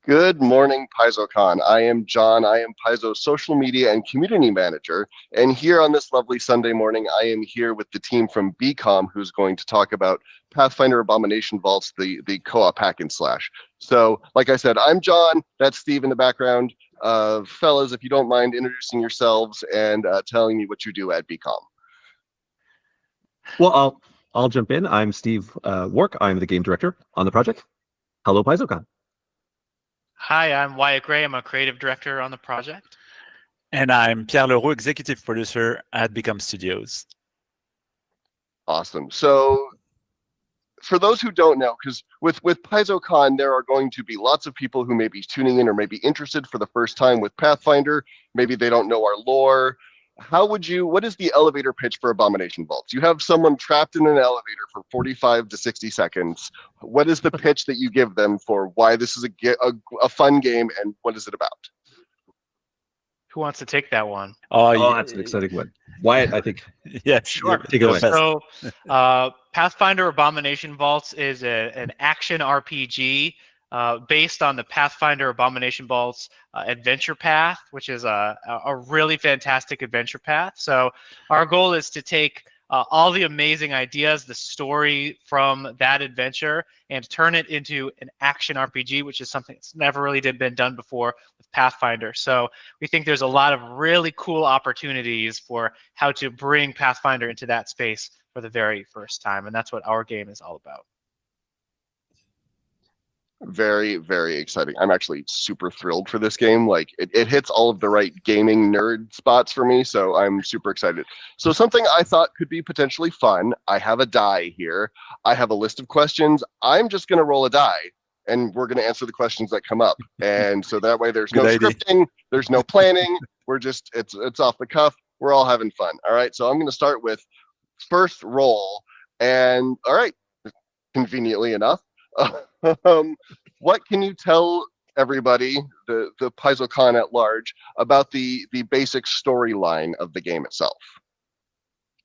Good morning, PaizoCon. I am John. I am Paizo's social media and community manager. And here on this lovely Sunday morning, I am here with the team from BCOM, who's going to talk about Pathfinder Abomination Vaults, the co-op hack and slash. So, like I said, I'm John. That's Steve in the background. Fellas, if you don't mind introducing yourselves and telling me what you do at BCOM. Well, I'll jump in. I'm Steve Wark. I'm the game director on the project. Hello, PaizoCon. Hi, I'm Wyatt Gray. I'm a creative director on the project. And I'm Pierre Leroux, executive producer at Become Studios. Awesome. So for those who don't know, because with PaizoCon, there are going to be lots of people who may be tuning in or may be interested for the first time with Pathfinder. Maybe they don't know our lore. What is the elevator pitch for Abomination Vaults? You have someone trapped in an elevator for 45 to 60 seconds. What is the pitch that you give them for why this is a fun game and what is it about? Who wants to take that one? Oh, that's an exciting one. Wyatt, I think. Yeah, sure. Take it away. So, Pathfinder Abomination Vaults is an action RPG based on the Pathfinder Abomination Vaults adventure path, which is a really fantastic adventure path. So our goal is to take all the amazing ideas, the story from that adventure, and turn it into an action RPG, which is something that's never really been done before with Pathfinder. So we think there's a lot of really cool opportunities for how to bring Pathfinder into that space for the very first time, and that's what our game is all about. Very, very exciting. I'm actually super thrilled for this game. Like it hits all of the right gaming nerd spots for me, so I'm super excited. So something I thought could be potentially fun. I have a die here. I have a list of questions. I'm just going to roll a die, and we're going to answer the questions that come up. And so that way, there's no scripting, there's no planning. We're just it's off the cuff. We're all having fun. All right. So I'm going to start with first roll, and all right, conveniently enough. What can you tell everybody, the PaizoCon at large, about the basic storyline of the game itself?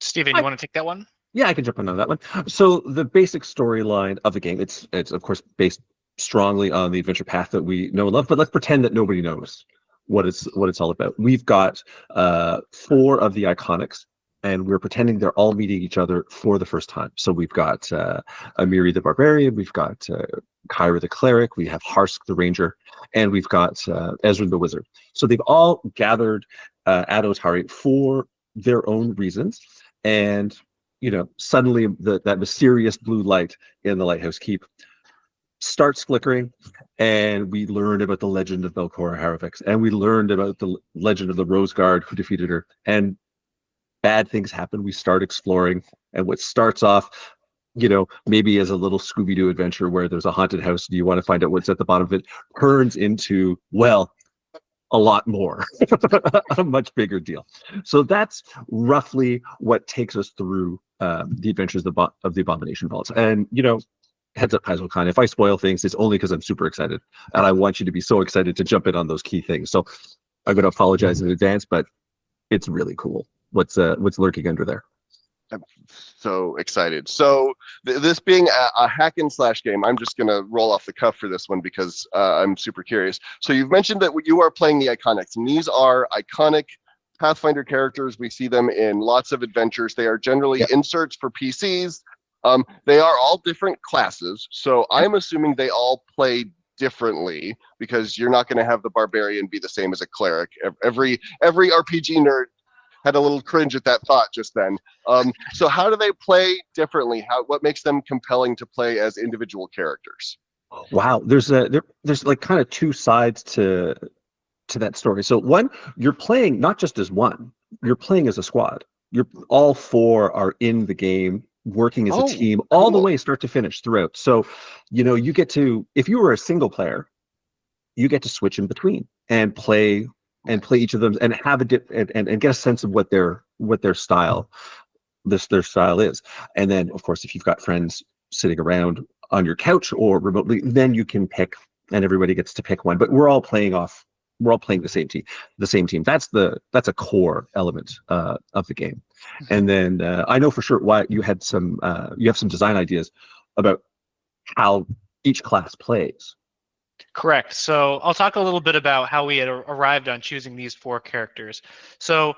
Steven, you want to take that one? Yeah, I can jump in on that one. So the basic storyline of the game, it's of course based strongly on the adventure path that we know and love, but let's pretend that nobody knows what it's all about. We've got 4 of the iconics, and we're pretending they're all meeting each other for the first time. So we've got Amiri the Barbarian, we've got Kyra the Cleric, we have Harsk the Ranger, and we've got Ezra the Wizard. So they've all gathered at Otari for their own reasons. And, suddenly that mysterious blue light in the Lighthouse Keep starts flickering, and we learn about the legend of Belcora Haravix, and we learned about the legend of the Rose Guard who defeated her. And bad things happen. We start exploring, and what starts off, maybe as a little Scooby-Doo adventure where there's a haunted house, do you want to find out what's at the bottom of it, turns into, well, a lot more, a much bigger deal. So that's roughly what takes us through the adventures of the Abomination Vaults. And, heads up, PaizoCon, if I spoil things, it's only because I'm super excited, and I want you to be so excited to jump in on those key things. So I'm going to apologize in advance, but it's really cool what's lurking under there. I'm so excited. So this being a hack and slash game, I'm just going to roll off the cuff for this one because I'm super curious. So you've mentioned that you are playing the iconics, and these are iconic Pathfinder characters. We see them in lots of adventures. They are generally inserts for PCs. They are all different classes. So I'm assuming they all play differently, because you're not going to have the barbarian be the same as a cleric. Every RPG nerd had a little cringe at that thought just then. So how do they play differently? What makes them compelling to play as individual characters? Wow, there's like kind of 2 sides to that story. So one, you're playing not just as one, you're playing as a squad. All 4 are in the game, working as a team all the way start to finish throughout. So, you get to, if you were a single player, you get to switch in between and play each of them and have and get a sense of what their style is. And then of course, if you've got friends sitting around on your couch or remotely, then you can pick, and everybody gets to pick one. But we're all playing the same team. That's a core element of the game. And then I know for sure why you have some design ideas about how each class plays. Correct. So I'll talk a little bit about how we had arrived on choosing these 4 characters. So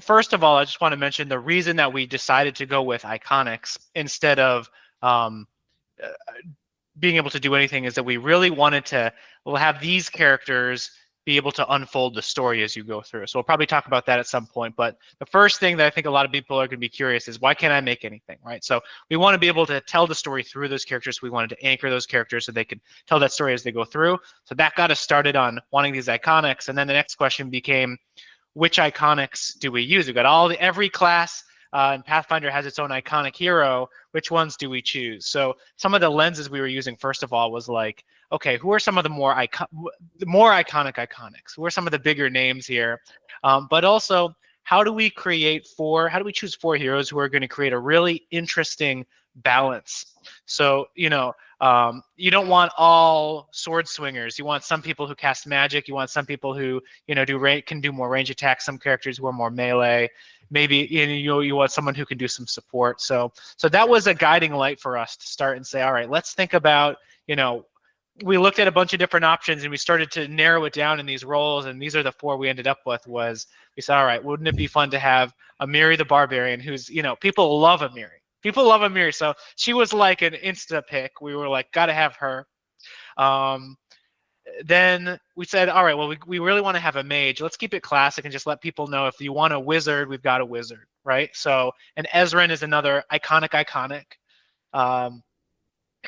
first of all, I just want to mention the reason that we decided to go with iconics instead of being able to do anything is that we really wanted to have these characters be able to unfold the story as you go through. So we'll probably talk about that at some point. But the first thing that I think a lot of people are going to be curious is, why can't I make anything, right? So we want to be able to tell the story through those characters. We wanted to anchor those characters so they could tell that story as they go through. So that got us started on wanting these iconics. And then the next question became, which iconics do we use? We've got every class and Pathfinder has its own iconic hero. Which ones do we choose? So some of the lenses we were using, first of all, was like, okay, who are some of the more iconic iconics? Who are some of the bigger names here? But also, how do we choose 4 heroes who are going to create a really interesting balance? So, you don't want all sword swingers. You want some people who cast magic. You want some people who, can do more range attacks. Some characters who are more melee. Maybe you want someone who can do some support. So that was a guiding light for us to start and say, all right, let's think about, we looked at a bunch of different options and we started to narrow it down in these roles, and these are the 4 we ended up with. Was we said, all right, wouldn't it be fun to have Amiri the Barbarian, who's, people love Amiri. People love Amiri, so she was like an insta pick. We were like, gotta have her. Then we said, all right, well, we really want to have a mage. Let's keep it classic and just let people know, if you want a wizard, we've got a wizard, right? So, and Ezrin is another iconic.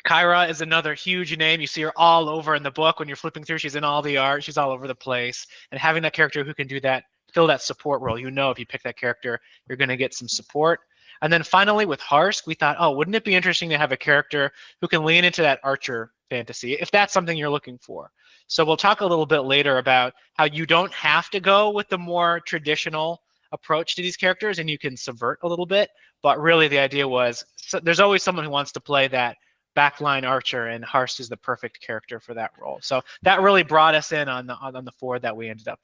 Kyra is another huge name. You see her all over in the book. When you're flipping through, she's in all the art. She's all over the place. And having that character who can do that, fill that support role, if you pick that character, you're going to get some support. And then finally with Harsk, we thought, oh, wouldn't it be interesting to have a character who can lean into that archer fantasy, if that's something you're looking for. So we'll talk a little bit later about how you don't have to go with the more traditional approach to these characters, and you can subvert a little bit. But really the idea was, there's always someone who wants to play that backline archer, and Harsk is the perfect character for that role. So that really brought us in on the 4 that we ended up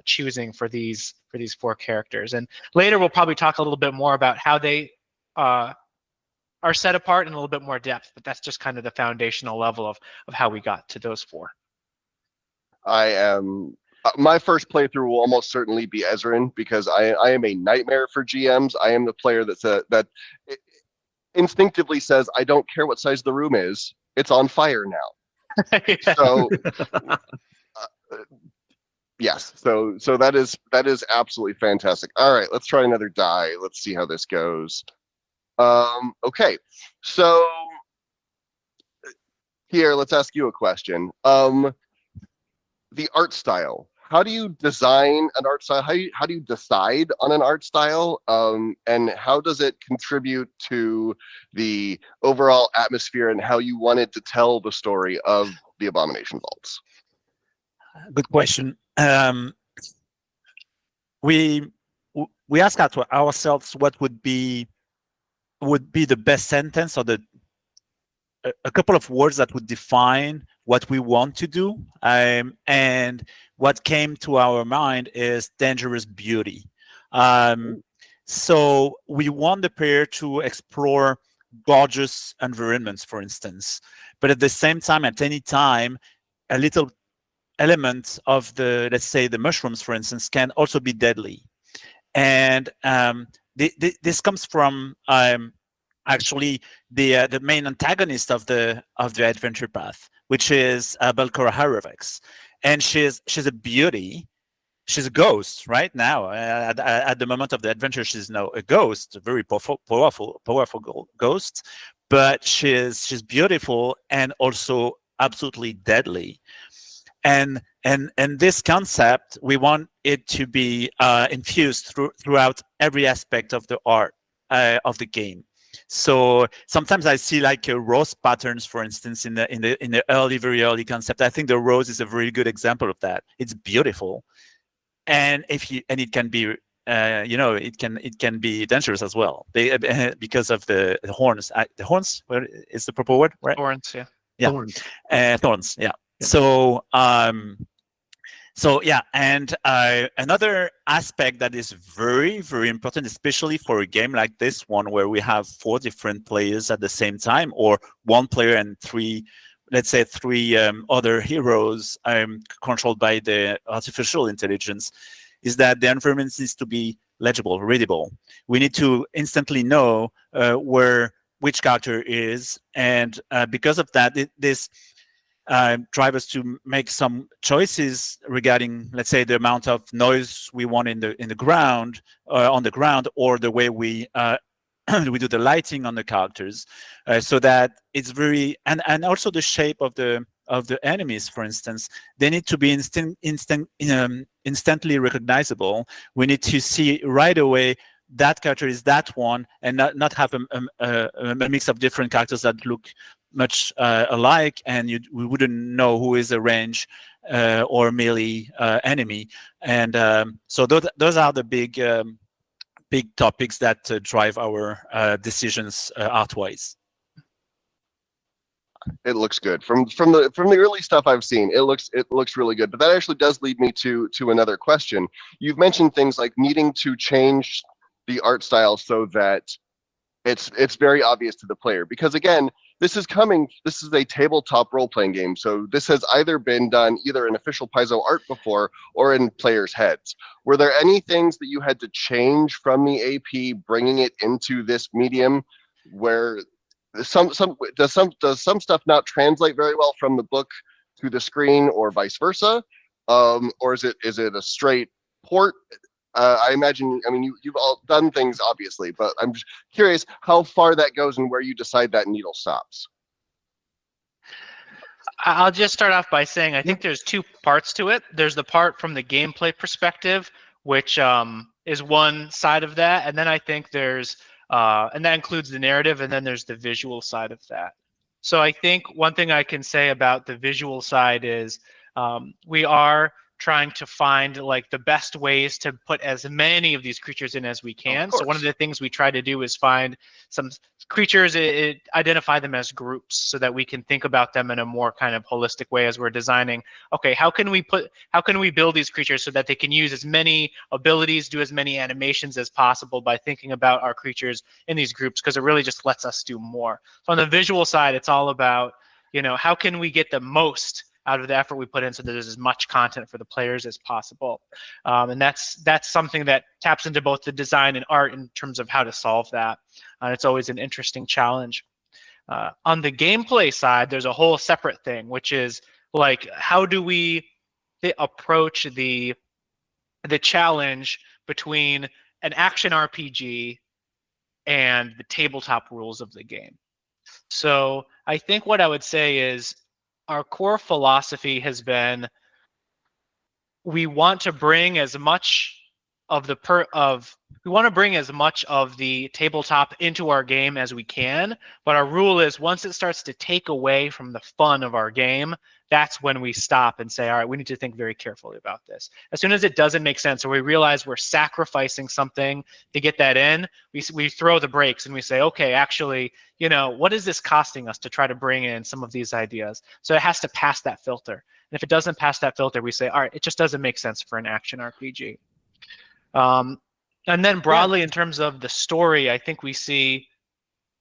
choosing for these 4 characters. And later we'll probably talk a little bit more about how they are set apart in a little bit more depth, but that's just kind of the foundational level of how we got to those 4. My first playthrough will almost certainly be Ezrin, because I am a nightmare for GMs. I am the player that instinctively says, I don't care what size the room is, it's on fire now. Yeah. So yes, so that is absolutely fantastic. All right, let's try another die. Let's see how this goes. Okay, so here, let's ask you a question. The art style. How do you design an art style? How do you decide on an art style? And how does it contribute to the overall atmosphere and how you wanted to tell the story of the Abomination Vaults? Good question. We asked ourselves what would be the best sentence, or a couple of words that would define what we want to do. And what came to our mind is dangerous beauty. So we want the player to explore gorgeous environments, for instance, but at the same time, at any time, a little element of let's say the mushrooms, for instance, can also be deadly. And this comes from actually the main antagonist of the adventure path, which is Belcora Hierovex, and she's a beauty. She's a ghost right now. At the moment of the adventure, she's now a ghost, a very powerful ghost. But she's beautiful and also absolutely deadly. And this concept, we want it to be infused throughout every aspect of the art of the game. So sometimes I see like rose patterns, for instance, in the very early concept. I think the rose is a very good example of that. It's beautiful, and it can be it can be dangerous as well, because of the horns. The horns, where is the proper word, right? Thorns, yeah. Yeah. Thorns. Thorns, yeah. Yeah. So yeah, and another aspect that is very, very important, especially for a game like this one, where we have 4 different players at the same time, or 1 player and 3 let's say, 3 other heroes controlled by the artificial intelligence, is that the environment needs to be legible, readable. We need to instantly know which character is, and because of that, this drive us to make some choices regarding, let's say, the amount of noise we want in the ground, on the ground, or the way we we do the lighting on the characters, so that it's very, and also the shape of the enemies, for instance, they need to be instantly recognizable. We need to see right away that character is that one, and not have a mix of different characters that look much alike, and we wouldn't know who is a range or melee enemy. And so those are the big topics that drive our decisions art-wise. It looks good from the early stuff I've seen. It looks really good. But that actually does lead me to another question. You've mentioned things like needing to change the art style so that it's very obvious to the player, because again, this is a tabletop role-playing game, so this has either been done either in official Paizo art before or in players' heads. Were there any things that you had to change from the AP bringing it into this medium, where does some stuff not translate very well from the book to the screen, or vice versa, or is it a straight port? I imagine, I mean, you've all done things, obviously, but I'm just curious how far that goes and where you decide that needle stops. I'll just start off by saying I think there's 2 parts to it. There's the part from the gameplay perspective, which is one side of that, and then I think there's and that includes the narrative, and then there's the visual side of that. So I think one thing I can say about the visual side is we are trying to find like the best ways to put as many of these creatures in as we can. So one of the things we try to do is find some creatures, identify them as groups, so that we can think about them in a more kind of holistic way as we're designing. Okay, how can we build these creatures so that they can use as many abilities, do as many animations as possible by thinking about our creatures in these groups, because it really just lets us do more. So on the visual side, it's all about, how can we get the most out of the effort we put in so that there's as much content for the players as possible. And that's something that taps into both the design and art in terms of how to solve that. It's always an interesting challenge. On the gameplay side, there's a whole separate thing, which is like, how do we approach the challenge between an action RPG and the tabletop rules of the game? So I think what I would say is, our core philosophy has been, we want to bring as much of the tabletop into our game as we can, but our rule is, once it starts to take away from the fun of our game, that's when we stop and say, all right, we need to think very carefully about this. As soon as it doesn't make sense, or we realize we're sacrificing something to get that in, we throw the brakes and we say, okay, actually, what is this costing us to try to bring in some of these ideas? So it has to pass that filter. And if it doesn't pass that filter, we say, all right, it just doesn't make sense for an action RPG. And then broadly, in terms of the story, I think we see,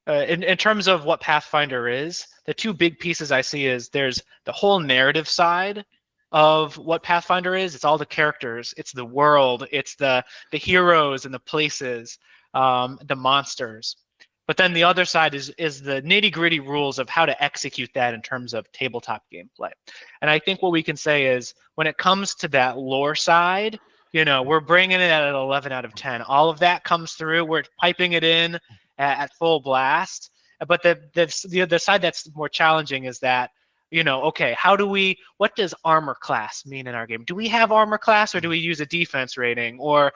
in terms of what Pathfinder is, the 2 big pieces I see is, there's the whole narrative side of what Pathfinder is. It's all the characters, it's the world, it's the heroes and the places, the monsters. But then the other side is the nitty-gritty rules of how to execute that in terms of tabletop gameplay. And I think what we can say is, when it comes to that lore side, we're bringing it at an 11 out of 10. All of that comes through. We're piping it in at full blast. But the side that's more challenging is that, okay, what does armor class mean in our game? Do we have armor class, or do we use a defense rating? Or,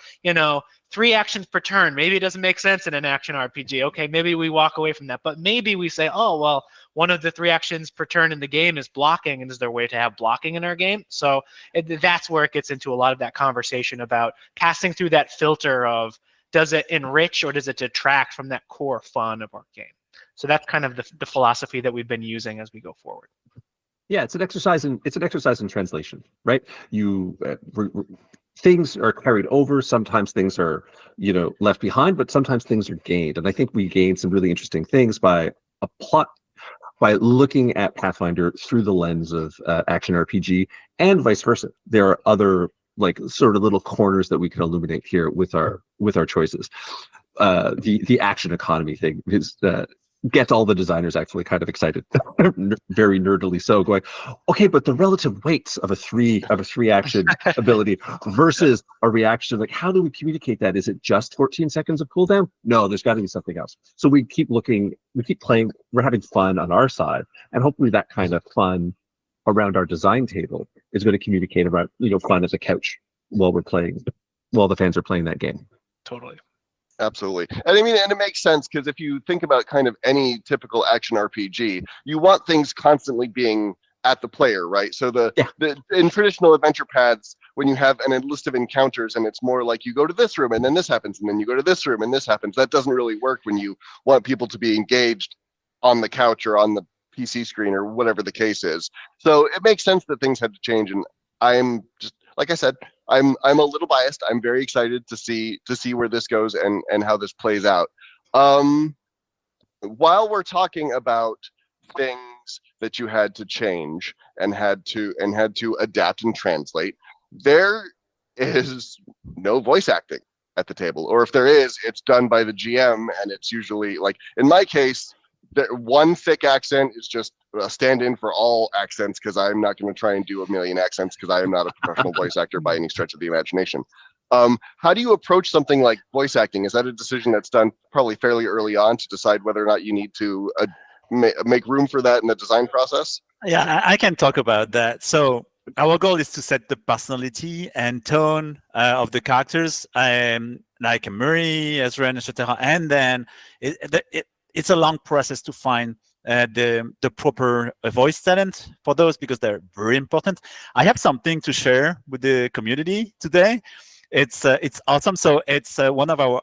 3 actions per turn. Maybe it doesn't make sense in an action RPG. Okay, maybe we walk away from that. But maybe we say, oh, well, one of the 3 actions per turn in the game is blocking, and is there a way to have blocking in our game? So that's where it gets into a lot of that conversation about passing through that filter of, does it enrich or does it detract from that core fun of our game? So that's kind of the philosophy that we've been using as we go forward. Yeah, it's an exercise in translation, right? Things are carried over. Sometimes things are, left behind, but sometimes things are gained. And I think we gained some really interesting things by by looking at Pathfinder through the lens of action RPG and vice versa. There are other like sort of little corners that we can illuminate here with our choices. The action economy thing is gets all the designers actually kind of excited, very nerdily so, going, okay, but the relative weights of a three action ability versus a reaction, like how do we communicate that? Is it just 14 seconds of cooldown? No, there's got to be something else. So we keep looking, we keep playing, we're having fun on our side, and hopefully that kind of fun around our design table is going to communicate about fun as a couch while the fans are playing that game. Totally. Absolutely. And I mean, and it makes sense because if you think about kind of any typical action RPG, you want things constantly being at the player, right? So the in traditional adventure paths, when you have a list of encounters and it's more like you go to this room and then this happens and then you go to this room and this happens, that doesn't really work when you want people to be engaged on the couch or on the PC screen or whatever the case is. So it makes sense that things had to change, and I'm just, like I said, I'm a little biased. I'm very excited to see where this goes and how this plays out. While we're talking about things that you had to change and had to adapt and translate, there is no voice acting at the table, or if there is, it's done by the GM, and it's usually, like in my case, one thick accent is just a stand-in for all accents, because I'm not going to try and do a million accents because I am not a professional voice actor by any stretch of the imagination. How do you approach something like voice acting? Is that a decision that's done probably fairly early on to decide whether or not you need to make room for that in the design process? Yeah, I can talk about that. So our goal is to set the personality and tone of the characters, like Murray, Ezra, etc. And then it's a long process to find the proper voice talent for those, because they're very important. I have something to share with the community today. It's awesome. So it's one of our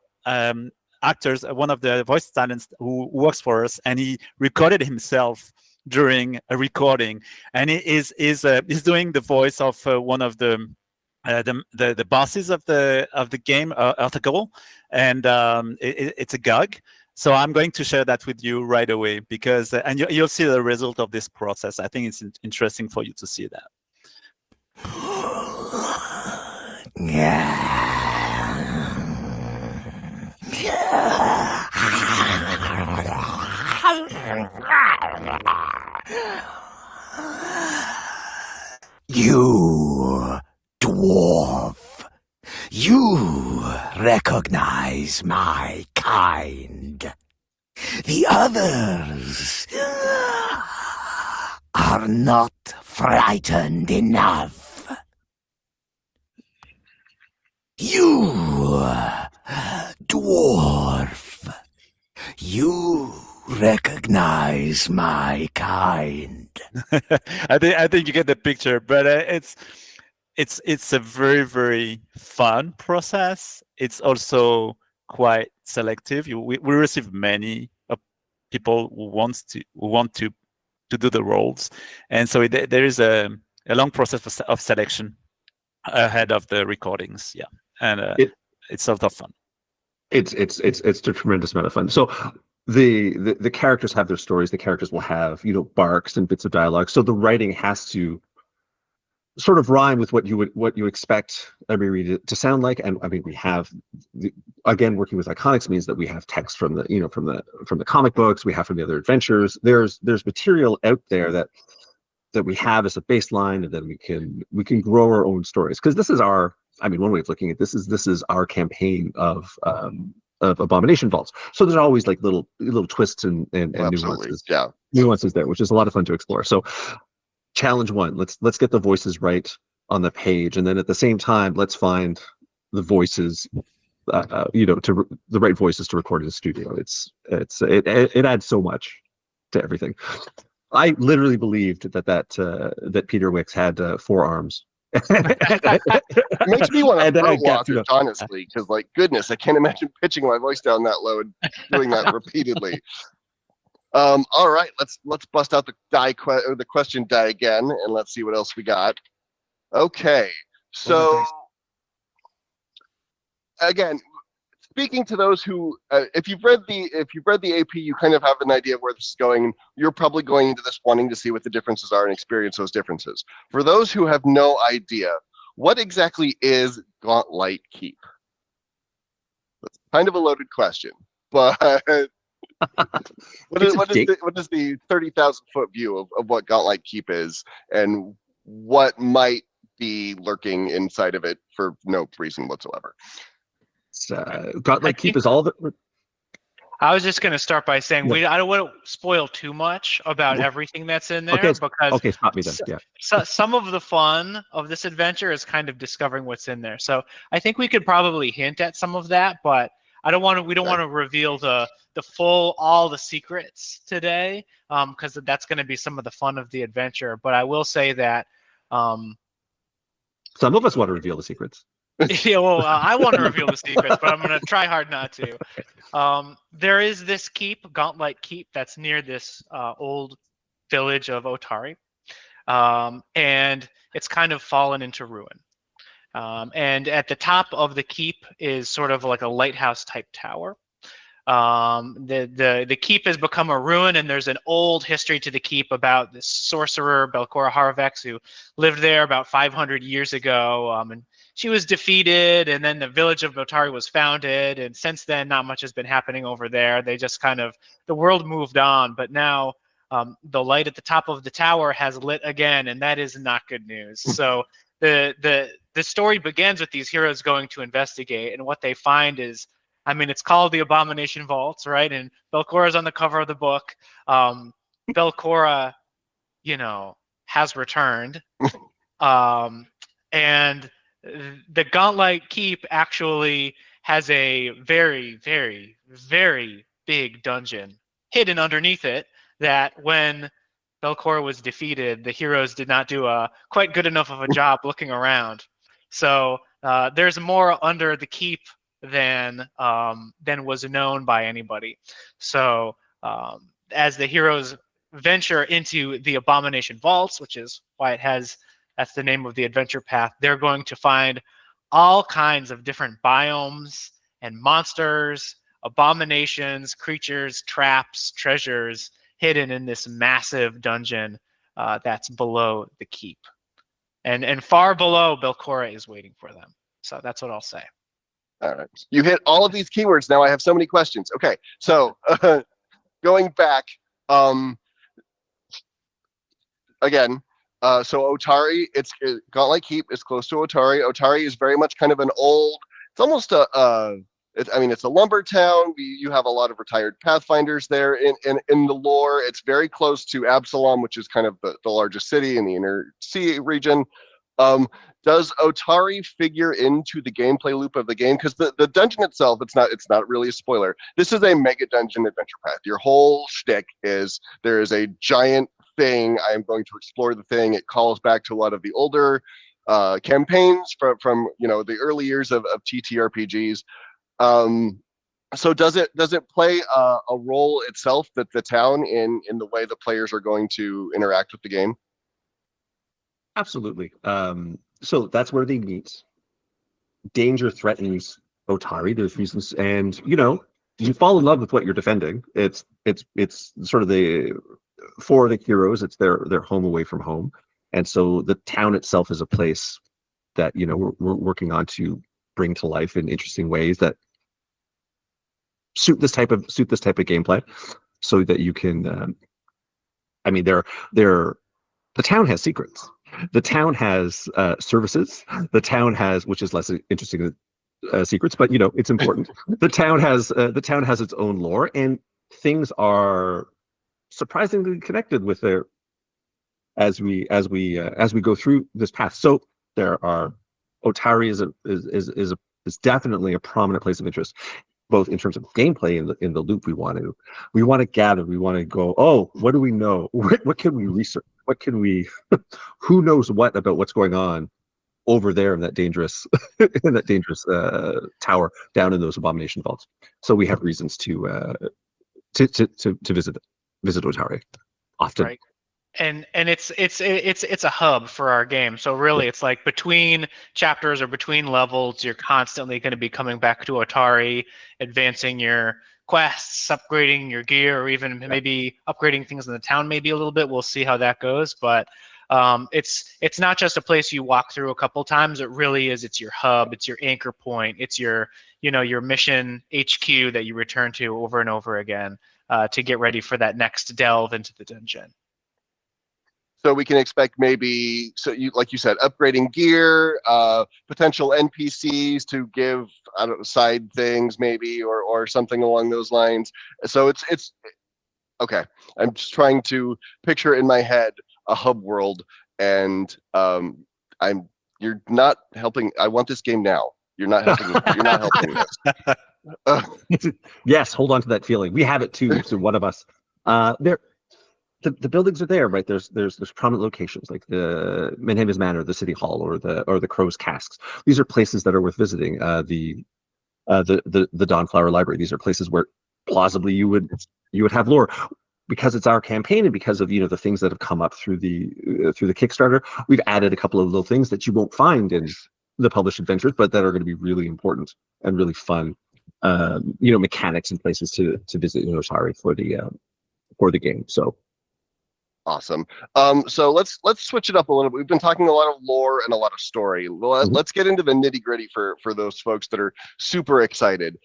actors, one of the voice talents who works for us, and he recorded himself during a recording, and he is doing the voice of one of the bosses of the game, Article, and it's a GOG. So I'm going to share that with you right away, because and you'll see the result of this process. I think it's interesting for you to see that. You dwarf, you recognize my kind. The others are not frightened enough. You dwarf, you recognize my kind. I think you get the picture, but it's a very, very fun process. It's also quite selective. We receive many people who want to do the roles, and so there is a long process of selection ahead of the recordings. Yeah, and it's sort of fun. It's a tremendous amount of fun. So the characters have their stories. The characters will have barks and bits of dialogue. So the writing has to sort of rhyme with what you expect every reader to sound like. And I mean, we have again, working with Iconics means that we have text from the from the comic books, we have from the other adventures. There's material out there that we have as a baseline, and then we can grow our own stories, because this is one way of looking at this is our campaign of Abomination Vaults. So there's always like little twists and nuances. Yeah, nuances there, which is a lot of fun to explore. So challenge one, let's get the voices right on the page, and then at the same time, let's find the voices, to the right voices to record in the studio. It adds so much to everything. I literally believed that Peter Wicks had 4 arms. It makes me want to throat walk it, honestly, because like goodness, I can't imagine pitching my voice down that low and doing that repeatedly. All right, let's bust out the question die again, and let's see what else we got. Okay, so again, speaking to those who, if you've read the AP, you kind of have an idea of where this is going. You're probably going into this wanting to see what the differences are and experience those differences. For those who have no idea, what exactly is Gauntlet Keep? That's kind of a loaded question, but what is the 30,000-foot view of what Gauntlet Keep is, and what might be lurking inside of it for no reason whatsoever? Gauntlet Keep is all the. I was just going to start by saying I don't want to spoil too much about everything that's in there, because stop me then. Yeah. So some of the fun of this adventure is kind of discovering what's in there. So I think we could probably hint at some of that, but we don't want to reveal all the secrets today, because that's going to be some of the fun of the adventure. But I will say that some of us want to reveal the secrets. Yeah, well, I want to reveal the secrets, but I'm going to try hard not to. There is this keep, Gauntlet Keep, that's near this old village of Otari, and it's kind of fallen into ruin. And at the top of the keep is sort of like a lighthouse type tower. The keep has become a ruin, and there's an old history to the keep about this sorcerer Belcora Harvex who lived there about 500 years ago, and she was defeated, and then the village of Otari was founded, and since then not much has been happening over there. They just the world moved on, but now the light at the top of the tower has lit again, and that is not good news. So the story begins with these heroes going to investigate, and what they find is, it's called the Abomination Vaults, right? And Belcora's on the cover of the book. Belcora, has returned. And the Gauntlet Keep actually has a very, very, very big dungeon hidden underneath it that when Belcora was defeated, the heroes did not do a quite good enough of a job looking around. So there's more under the keep than was known by anybody. So as the heroes venture into the Abomination Vaults, which is why that's the name of the adventure path, they're going to find all kinds of different biomes and monsters, abominations, creatures, traps, treasures hidden in this massive dungeon that's below the keep. And far below, Belcora is waiting for them. So that's what I'll say. All right. You hit all of these keywords. Now I have so many questions. Okay. So going back, again, so Otari, Gauntlet Keep is close to Otari. Otari is very much kind of an old, it's almost it's a lumber town. You have a lot of retired Pathfinders there in the lore. It's very close to Absalom, which is kind of the largest city in the inner sea region. Does Otari figure into the gameplay loop of the game? Because the dungeon itself, it's not really a spoiler. This is a mega dungeon adventure path. Your whole shtick is there is a giant thing. I am going to explore the thing. It calls back to a lot of the older campaigns from the early years of TTRPGs. So does it play a role itself, that the town, in the way the players are going to interact with the game? Absolutely. So that's where they meet. Danger threatens Otari. There's reasons, and you fall in love with what you're defending. It's sort of for the heroes. It's their home away from home, and so the town itself is a place that we're working on to bring to life in interesting ways that suit this type of gameplay, so that you can. The town has secrets. The town has services. The town has, which is less interesting than secrets, but it's important. The town has its own lore, and things are surprisingly connected with their as we go through this path. So there are Otari is definitely a prominent place of interest, both in terms of gameplay in the loop we want to gather. We want to go, oh, what do we know? What can we research? What can we? Who knows what about what's going on over there in that dangerous tower down in those Abomination Vaults? So we have reasons to visit Otari often. Right. and it's a hub for our game. So really, it's like between chapters or between levels, you're constantly going to be coming back to Atari, advancing your quests, upgrading your gear, or even maybe upgrading things in the town maybe a little bit. We'll see how that goes, but it's not just a place you walk through a couple times. It really is. It's your hub. It's your anchor point. It's your your mission HQ that you return to over and over again to get ready for that next delve into the dungeon. So we can expect maybe, so you like you said, upgrading gear, potential NPCs to give, I don't know, side things maybe, or something along those lines. So it's okay. I'm just trying to picture in my head a hub world, and you're not helping. I want this game now. You're not helping. You're not helping this. Yes, hold on to that feeling. We have it too. So one of us. The buildings are there, right? There's prominent locations like the Menhavis Manor, the City Hall, or the Crow's Casks. These are places that are worth visiting. The Dawnflower Library. These are places where plausibly you would have lore. Because it's our campaign and because of the things that have come up through the Kickstarter, we've added a couple of little things that you won't find in the published adventures, but that are going to be really important and really fun. Mechanics and places to visit Otari for the game. So awesome. So let's switch it up a little bit. We've been talking a lot of lore and a lot of story. Let's get into the nitty gritty for those folks that are super excited.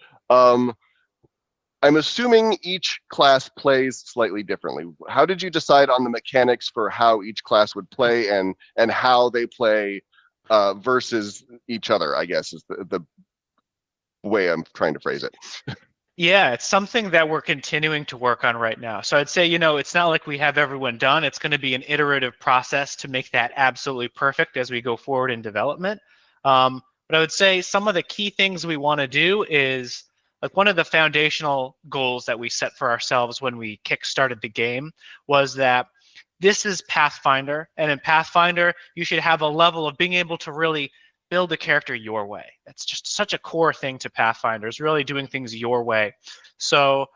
I'm assuming each class plays slightly differently. How did you decide on the mechanics for how each class would play and how they play versus each other, I guess is the way I'm trying to phrase it. Yeah, it's something that we're continuing to work on right now. So I'd say, it's not like we have everyone done. It's going to be an iterative process to make that absolutely perfect as we go forward in development. But I would say some of the key things we want to do is, like, one of the foundational goals that we set for ourselves when we kickstarted the game was that this is Pathfinder, and in Pathfinder, you should have a level of being able to really build a character your way. That's just such a core thing to Pathfinder, is really doing things your way. So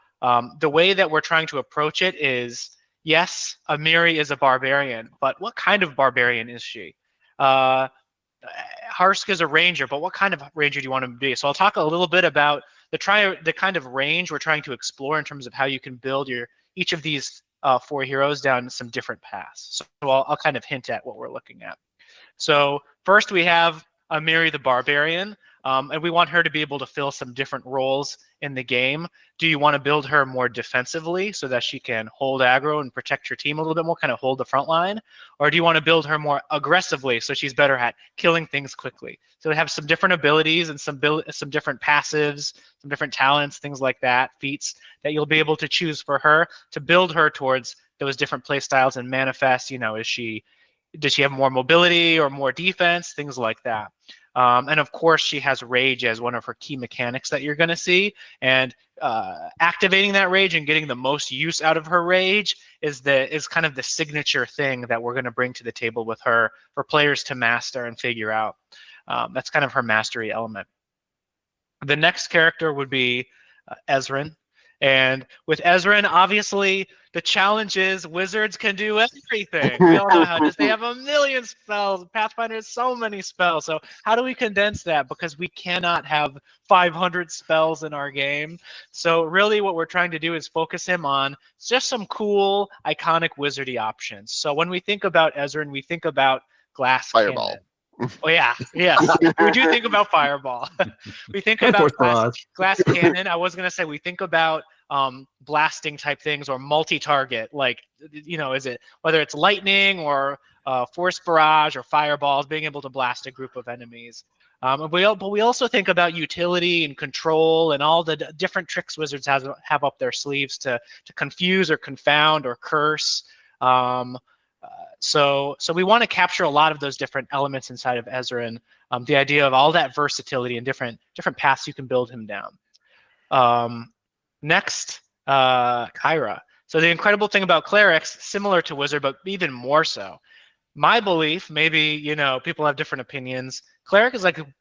the way that we're trying to approach it is, yes, Amiri is a barbarian, but what kind of barbarian is she? Harsk is a ranger, but what kind of ranger do you want him to be? So I'll talk a little bit about the kind of range we're trying to explore in terms of how you can build each of these 4 heroes down some different paths. So I'll kind of hint at what we're looking at. So first we have Amiri the Barbarian, and we want her to be able to fill some different roles in the game. Do you want to build her more defensively so that she can hold aggro and protect your team a little bit more, kind of hold the front line? Or do you want to build her more aggressively so she's better at killing things quickly? So we have some different abilities and some different passives, some different talents, things like that, feats that you'll be able to choose for her to build her towards those different play styles and manifest, does she have more mobility or more defense, things like that. And of course, she has rage as one of her key mechanics that you're going to see. And activating that rage and getting the most use out of her rage is kind of the signature thing that we're going to bring to the table with her for players to master and figure out. That's kind of her mastery element. The next character would be Ezrin. And with Ezrin, obviously, the challenge is wizards can do everything. We all know how it is. They have a million spells. Pathfinder has so many spells. So how do we condense that? Because we cannot have 500 spells in our game. So really what we're trying to do is focus him on just some cool, iconic wizardy options. So when we think about Ezrin, we think about glass Fireball. cannon. Oh yeah, yes. We do think about fireball. We think about glass cannon. I was gonna say we think about blasting type things or multi-target, like is it whether it's lightning or force barrage or fireballs, being able to blast a group of enemies. But we also think about utility and control and all the different tricks wizards have up their sleeves to confuse or confound or curse. So we want to capture a lot of those different elements inside of Ezrin. The idea of all that versatility and different paths you can build him down. Next, Kyra. So the incredible thing about clerics, similar to wizard, but even more so. My belief, maybe people have different opinions. Cleric is like one of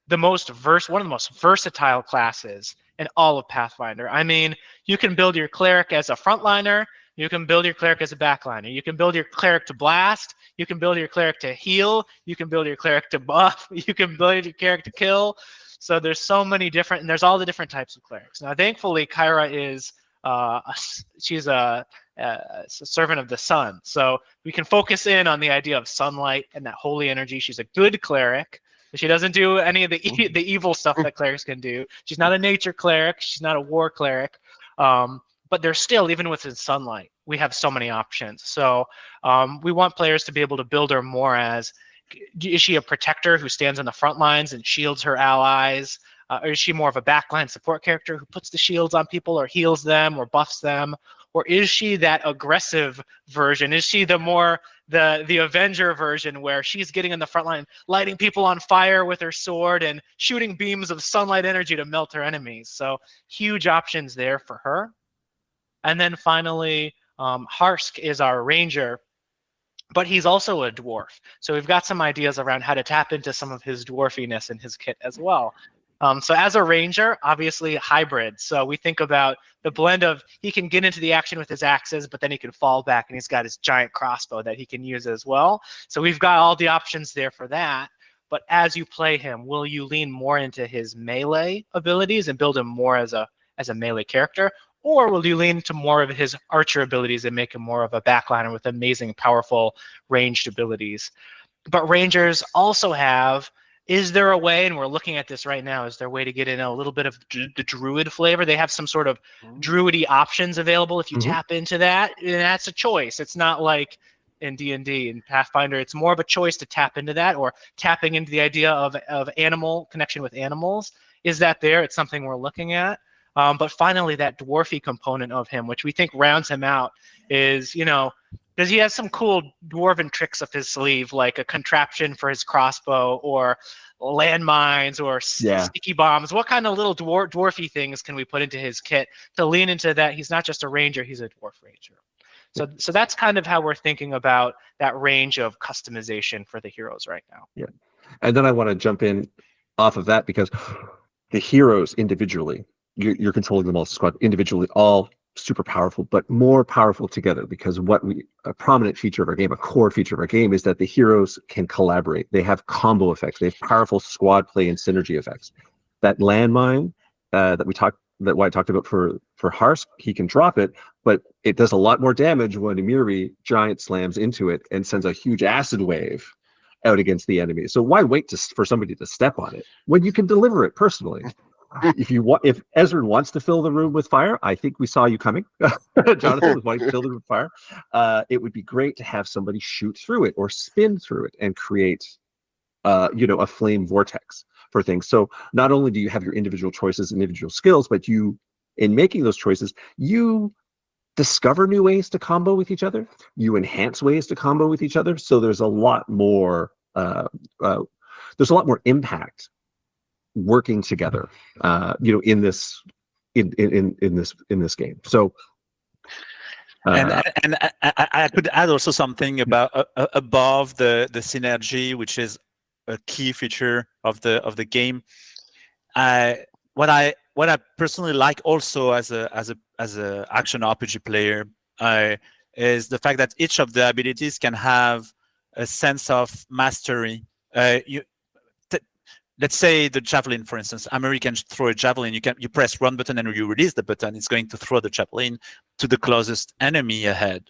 the most versatile classes in all of Pathfinder. I mean, you can build your cleric as a frontliner, You can build your cleric as a backliner. You can build your cleric to blast. You can build your cleric to heal. You can build your cleric to buff. You can build your cleric to kill. So there's so many different, and there's all the different types of clerics. Now, thankfully, Kyra is she's a servant of the sun. So we can focus in on the idea of sunlight and that holy energy. She's a good cleric. She doesn't do any of the evil stuff that clerics can do. She's not a nature cleric. She's not a war cleric. But there's still, even within sunlight, we have so many options. So we want players to be able to build her more as, is she a protector who stands on the front lines and shields her allies? Or is she more of a backline support character who puts the shields on people or heals them or buffs them? Or is she that aggressive version? Is she the more the Avenger version where she's getting in the front line, lighting people on fire with her sword and shooting beams of sunlight energy to melt her enemies? So huge options there for her. And then finally, Harsk is our ranger, but he's also a dwarf. So we've got some ideas around how to tap into some of his dwarfiness in his kit as well. So as a ranger, obviously hybrid. So we think about the blend of, he can get into the action with his axes, but then he can fall back and he's got his giant crossbow that he can use as well. So we've got all the options there for that. But as you play him, will you lean more into his melee abilities and build him more as a melee character? Or will you lean into more of his archer abilities and make him more of a backliner with amazing, powerful, ranged abilities? But rangers also have, is there a way, and we're looking at this right now, is there a way to get in a little bit of the druid flavor? They have some sort of druidy options available if you tap into that, and that's a choice. It's not like in D&D and Pathfinder, it's more of a choice to tap into that, or tapping into the idea of animal connection with animals. Is that there? It's something we're looking at. But finally, that dwarfy component of him, which we think rounds him out, is, does he have some cool dwarven tricks up his sleeve, like a contraption for his crossbow, or landmines, or sticky bombs? What kind of little dwarfy things can we put into his kit to lean into that? He's not just a ranger, he's a dwarf ranger. So that's kind of how we're thinking about that range of customization for the heroes right now. Yeah. And then I want to jump in off of that, because the heroes individually, you're controlling them all squad individually, all super powerful, but more powerful together, because a prominent feature of our game, a core feature of our game, is that the heroes can collaborate. They have combo effects. They have powerful squad play and synergy effects. That landmine that Wyatt talked about for Harsk, he can drop it, but it does a lot more damage when Emiri giant slams into it and sends a huge acid wave out against the enemy. So why wait for somebody to step on it when you can deliver it personally? If Ezrin wants to fill the room with fire, I think we saw you coming. Jonathan was wanting to fill the room with fire. It would be great to have somebody shoot through it or spin through it and create, a flame vortex for things. So not only do you have your individual choices and individual skills, but in making those choices, you discover new ways to combo with each other. You enhance ways to combo with each other. So there's a lot more. There's a lot more impact working together, in this game. So, and I could add also something about above the synergy, which is a key feature of the game. What I personally like also as a action RPG player is the fact that each of the abilities can have a sense of mastery. Let's say the javelin, for instance. Ameri can throw a javelin. You press run button and you release the button. It's going to throw the javelin to the closest enemy ahead.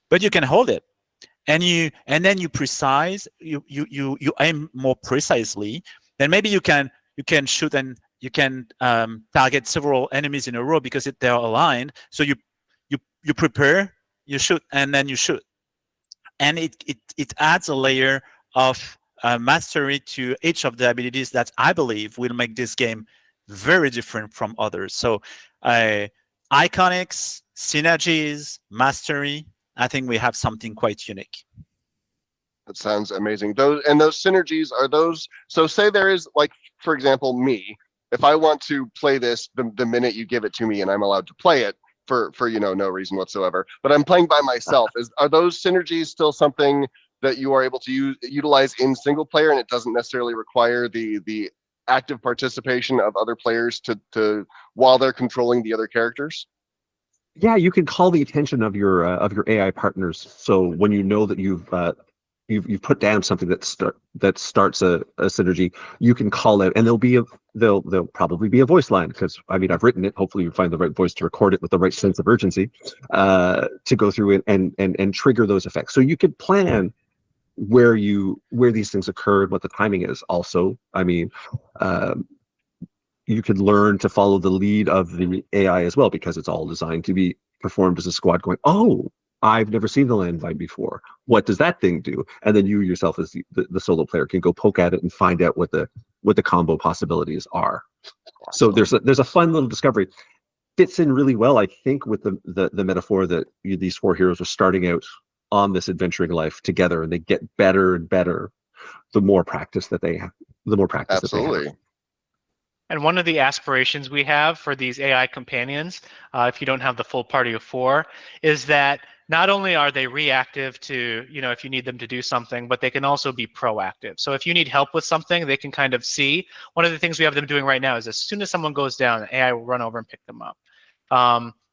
But you can hold it, and then you aim more precisely. Then maybe you can shoot and you can target several enemies in a row because they're aligned. So you prepare, you shoot, and then you shoot, and it adds a layer of mastery to each of the abilities that I believe will make this game very different from others. So iconics, synergies, mastery, I think we have something quite unique. That sounds amazing. Those synergies are those. So say there is, like, for example, me, if I want to play this the minute you give it to me and I'm allowed to play it for no reason whatsoever, but I'm playing by myself, are those synergies still something that you are able to utilize in single player, and it doesn't necessarily require the active participation of other players to while they're controlling the other characters? Yeah, you can call the attention of your AI partners. So when you know that you've put down something that starts a synergy, you can call it, and there'll probably be a voice line, because I mean, I've written it. Hopefully you find the right voice to record it with the right sense of urgency, to go through it and trigger those effects. So you could plan where these things occurred, what the timing is. Also, I mean, you could learn to follow the lead of the AI as well, because it's all designed to be performed as a squad going, oh, I've never seen the landmine before. What does that thing do? And then you yourself as the solo player can go poke at it and find out what the combo possibilities are. So there's a fun little discovery. Fits in really well, I think, with the metaphor that these four heroes are starting out on this adventuring life together, and they get better and better the more practice that they have. Absolutely. And one of the aspirations we have for these AI companions, if you don't have the full party of 4, is that not only are they reactive to, if you need them to do something, but they can also be proactive. So if you need help with something, they can kind of see. One of the things we have them doing right now is as soon as someone goes down, the AI will run over and pick them up.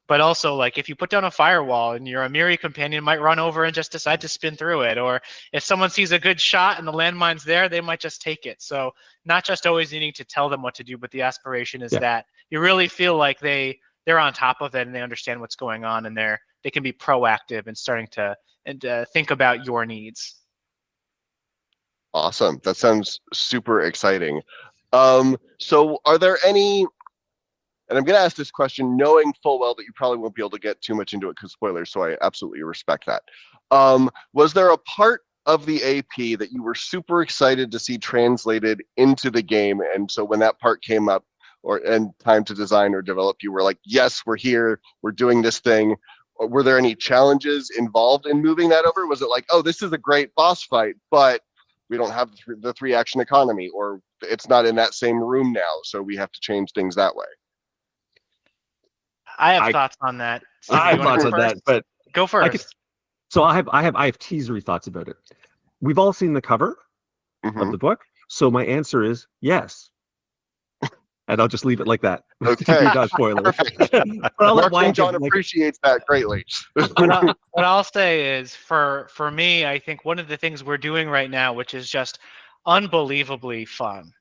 But also, like, if you put down a firewall and your Amiri companion might run over and just decide to spin through it, or if someone sees a good shot and the landmine's there, they might just take it. So not just always needing to tell them what to do, but the aspiration is that you really feel like they're on top of it and they understand what's going on, and they can be proactive and starting to think about your needs. Awesome. That sounds super exciting. So are there any, and I'm going to ask this question knowing full well that you probably won't be able to get too much into it because spoilers, so I absolutely respect that. Was there a part of the AP that you were super excited to see translated into the game, and so when that part came up and time to design or develop, you were like, yes, we're here, we're doing this thing? Or were there any challenges involved in moving that over? Was it like, oh, this is a great boss fight, but we don't have the 3-action economy, or it's not in that same room now, so we have to change things that way? I have thoughts on that. Steven, I have thoughts on that, but go first. I have teasery thoughts about it. We've all seen the cover of the book, so my answer is yes. And I'll just leave it like that. Okay. Not spoiler. Perfect. John appreciates that greatly. What I'll say is, for me, I think one of the things we're doing right now, which is just unbelievably fun,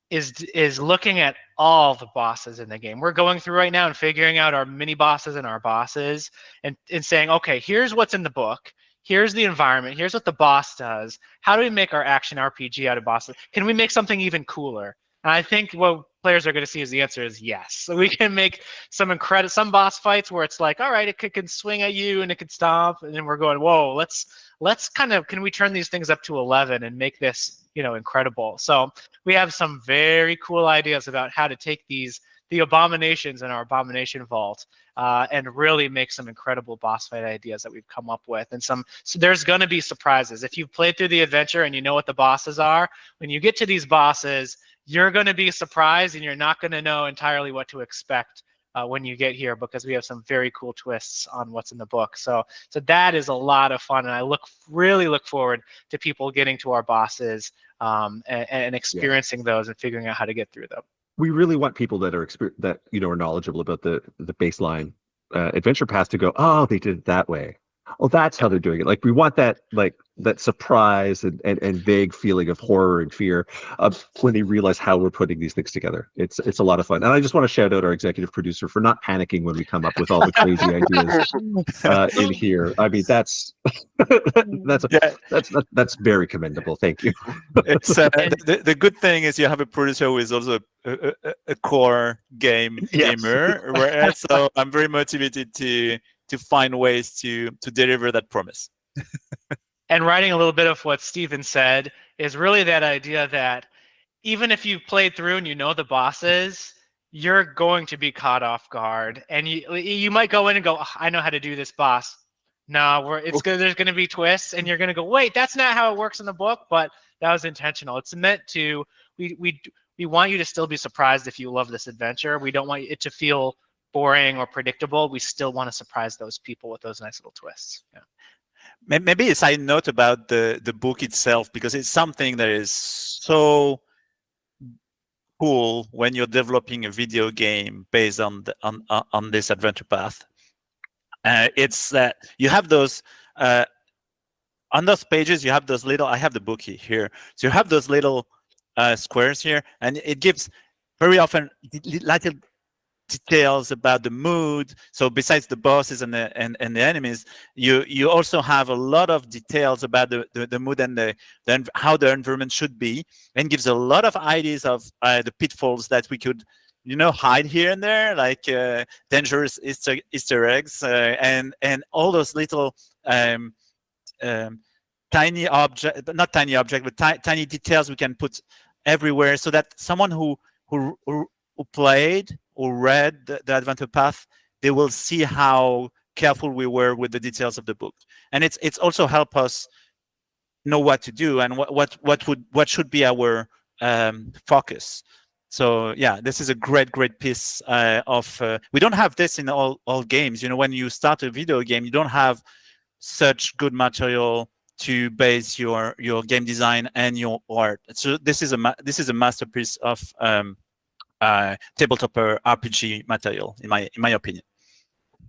is looking at all the bosses in the game. We're going through right now and figuring out our mini bosses and our bosses, and saying, okay, here's what's in the book. Here's the environment. Here's what the boss does. How do we make our action RPG out of bosses? Can we make something even cooler? And I think what players are going to see is the answer is yes. So we can make some boss fights where it's like, all right, it can swing at you and it can stomp, and then we're going, whoa, let's kind of, can we turn these things up to 11 and make this, incredible? So we have some very cool ideas about how to take the abominations in our abomination vault and really make some incredible boss fight ideas that we've come up with. And so there's going to be surprises. If you've played through the adventure and you know what the bosses are, when you get to these bosses, you're going to be surprised, and you're not going to know entirely what to expect when you get here, because we have some very cool twists on what's in the book. So that is a lot of fun, and I really look forward to people getting to our bosses and experiencing those and figuring out how to get through them. We really want people that are are knowledgeable about the baseline adventure path to go, oh, they did it that way. Oh, that's how they're doing it. Like, we want that surprise and vague feeling of horror and fear of when they realize how we're putting these things together. It's a lot of fun. And I just want to shout out our executive producer for not panicking when we come up with all the crazy ideas in here. I mean, that's very commendable. Thank you. It's the good thing is you have a producer who is also a core gamer, right? So I'm very motivated to find ways to deliver that promise. And writing a little bit of what Steven said is really that idea that even if you've played through and you know the bosses, you're going to be caught off guard, and you might go in and go, oh, I know how to do this boss. No, there's going to be twists, and you're going to go, wait, that's not how it works in the book, but that was intentional. It's meant to, we want you to still be surprised if you love this adventure. We don't want it to feel boring or predictable. We still want to surprise those people with those nice little twists. Yeah. Maybe a side note about the book itself, because it's something that is so cool when you're developing a video game based on this adventure path. It's that you have those on those pages. You have those little. I have the book here. So you have those little squares here, and it gives very often little details about the mood. So besides the bosses and the enemies, you also have a lot of details about the mood and how the environment should be, and gives a lot of ideas of the pitfalls that we could hide here and there, like dangerous Easter eggs, and all those little tiny object, but not tiny object, but tiny details we can put everywhere, so that someone who played or read the Adventure Path, they will see how careful we were with the details of the book, and it's also help us know what to do and what should be our focus. So yeah, this is a great piece of. We don't have this in all games. When you start a video game, you don't have such good material to base your game design and your art. So this is a masterpiece of tabletop RPG material, in my opinion.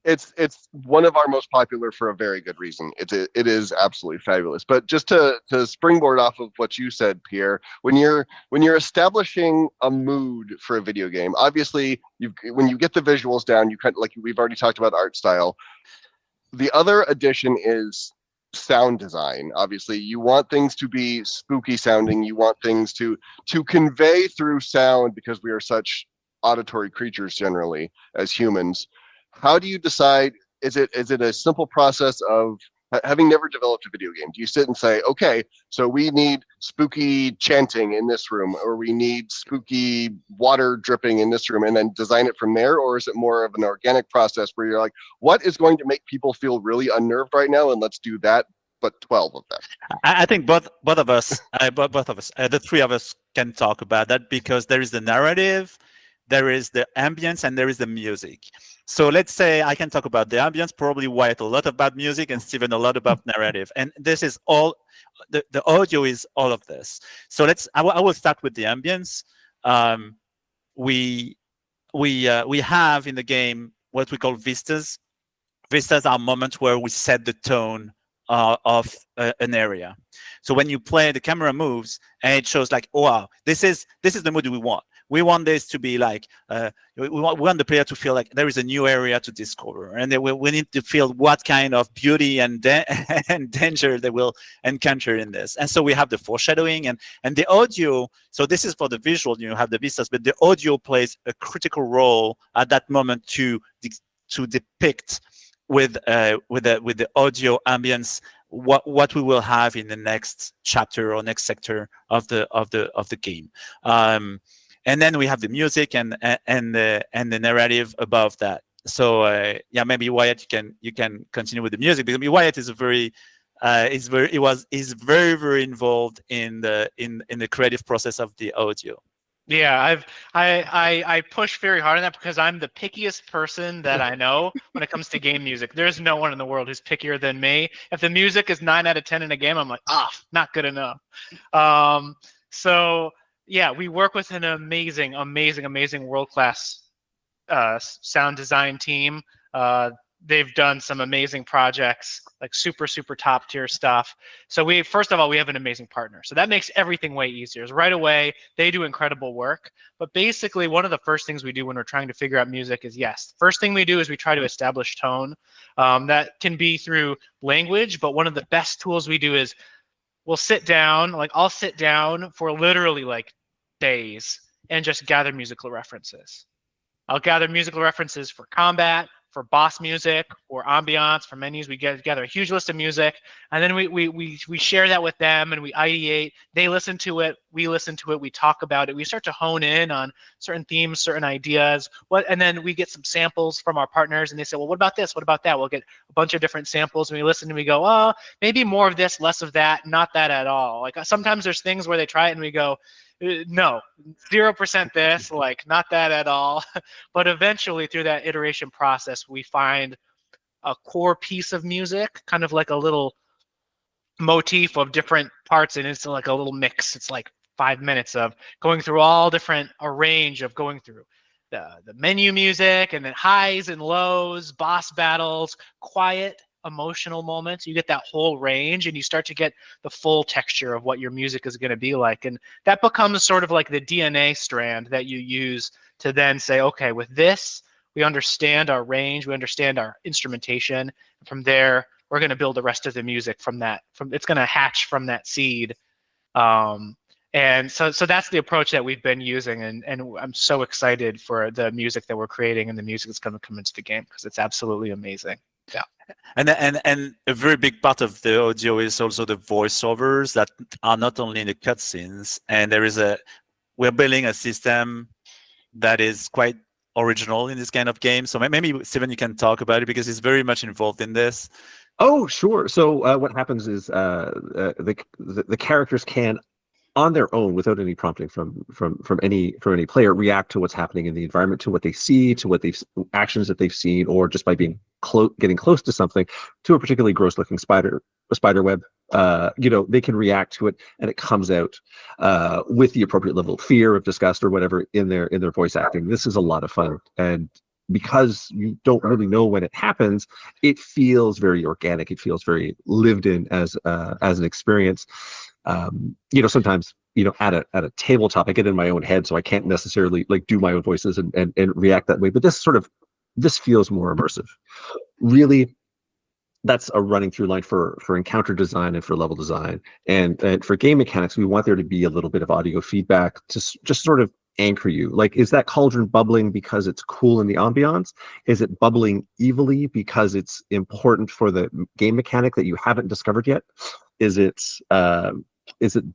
It's one of our most popular for a very good reason. It is absolutely fabulous. But just to springboard off of what you said, Pierre, when you're establishing a mood for a video game, obviously when you get the visuals down, you kind of, like we've already talked about art style. The other addition is sound design. Obviously, you want things to be spooky sounding. You want things to convey through sound, because we are such auditory creatures generally as humans. How do you decide? Is it a simple process of, having never developed a video game, do you sit and say, okay, so we need spooky chanting in this room, or we need spooky water dripping in this room, and then design it from there? Or is it more of an organic process where you're like, what is going to make people feel really unnerved right now, and let's do that, but 12 of them? I think both of us, the three of us, can talk about that, because there is the narrative, there is the ambience, and there is the music. So let's say I can talk about the ambience, probably Wyatt a lot about music, and Steven a lot about narrative. And this is all, the audio is all of this. So I will start with the ambience. We have in the game what we call vistas. Vistas are moments where we set the tone of an area. So when you play, the camera moves and it shows like, oh, wow, this is the mood we want. We want this to be like, we want the player to feel like there is a new area to discover, and we need to feel what kind of beauty and danger they will encounter in this. And so we have the foreshadowing and the audio. So this is for the visual, you have the vistas, but the audio plays a critical role at that moment to depict with the audio ambience what we will have in the next chapter or next sector of the game. And then we have the music and the narrative above that. So yeah, maybe Wyatt, you can continue with the music, because Wyatt is very involved in the creative process of the audio. Yeah, I push very hard on that, because I'm the pickiest person that I know when it comes to game music. There's no one in the world who's pickier than me. If the music is 9 out of 10 in a game, I'm like, not good enough. So yeah, we work with an amazing world-class sound design team. They've done some amazing projects, like super top tier stuff. So first of all, we have an amazing partner. So that makes everything way easier. So right away, they do incredible work. But basically, one of the first things we do when we're trying to figure out music is, yes, first thing we do is we try to establish tone. That can be through language, but one of the best tools we do is we'll sit down, like I'll sit down for literally like days and just gather musical references. I'll gather musical references for combat, for boss music, for ambiance, for menus. We get together a huge list of music, and then we share that with them, and we ideate. They listen to it, we listen to it, we talk about it. We start to hone in on certain themes, certain ideas. And then we get some samples from our partners, and they say, well, what about this? What about that? We'll get a bunch of different samples, and we listen, and we go, oh, maybe more of this, less of that, not that at all. Like sometimes there's things where they try it, and we go, no, 0% this, like not that at all. But eventually through that iteration process, we find a core piece of music, kind of like a little motif of different parts, and it's like a little mix. It's like 5 minutes of going through all different, a range of going through the menu music, and then highs and lows, boss battles, quiet emotional moments. You get that whole range, and you start to get the full texture of what your music is going to be like. And that becomes sort of like the DNA strand that you use to then say, okay, with this, we understand our range, we understand our instrumentation. From there, we're going to build the rest of the music from that. It's going to hatch from that seed. And so that's the approach that we've been using, and I'm so excited for the music that we're creating and the music that's going to come into the game, because it's absolutely amazing. Yeah. And a very big part of the audio is also the voiceovers that are not only in the cutscenes. And we're building a system that is quite original in this kind of game. So maybe Steven, you can talk about it, because he's very much involved in this. Oh, sure. So what happens is the characters can, on their own, without any prompting from any player, react to what's happening in the environment, to what they see, to what actions that they've seen, or just by being getting close to something, to a particularly gross-looking spider web. They can react to it, and it comes out with the appropriate level of fear, of disgust, or whatever in their voice acting. This is a lot of fun, and because you don't really know when it happens, it feels very organic. It feels very lived in as an experience. Sometimes at a tabletop, I get in my own head, so I can't necessarily like do my own voices and react that way. But this feels more immersive. Really, that's a running through line for encounter design and for level design, and for game mechanics. We want there to be a little bit of audio feedback to just sort of anchor you. Like, is that cauldron bubbling because it's cool in the ambiance? Is it bubbling evilly because it's important for the game mechanic that you haven't discovered yet? Is it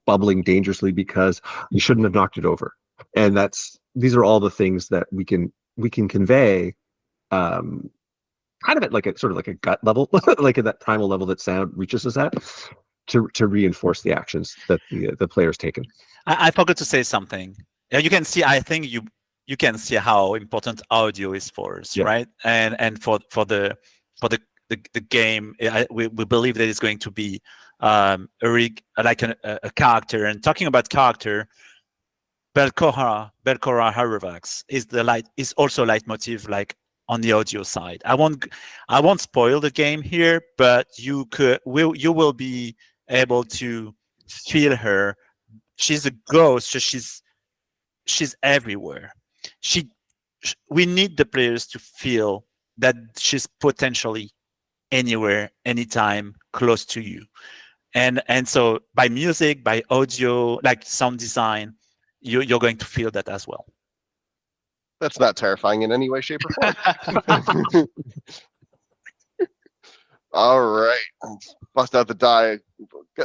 bubbling dangerously because you shouldn't have knocked it over? And these are all the things that we can convey, kind of at like a gut level, like at that primal level that sound reaches us at, to reinforce the actions that the player's taken. I forgot to say something. You can see, I think you can see how important audio is for us, right? And for the game, we believe that it's going to be like a character. And talking about character, Belcora Haravax is also leitmotiv, like on the audio side. I won't spoil the game here, but you will be able to feel her. She's a ghost, so she's everywhere. We need the players to feel that she's potentially anywhere, anytime, close to you. And so by music, by audio, like sound design, you're going to feel that as well. That's not terrifying in any way, shape, or form. All right, let's bust out the die.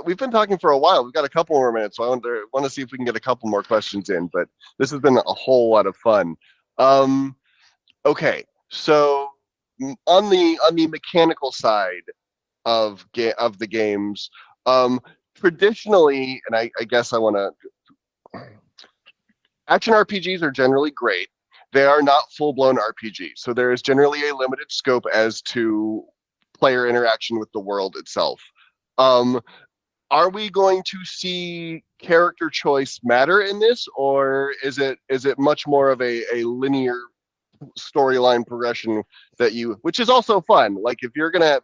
We've been talking for a while. We've got a couple more minutes, so I want to see if we can get a couple more questions in. But this has been a whole lot of fun. Okay, so on the mechanical side of the games, traditionally, and I guess I want to. Action RPGs are generally great. They are not full-blown RPGs, so there is generally a limited scope as to player interaction with the world itself. Are we going to see character choice matter in this, or is it much more of a linear storyline progression which is also fun? Like, if you're gonna,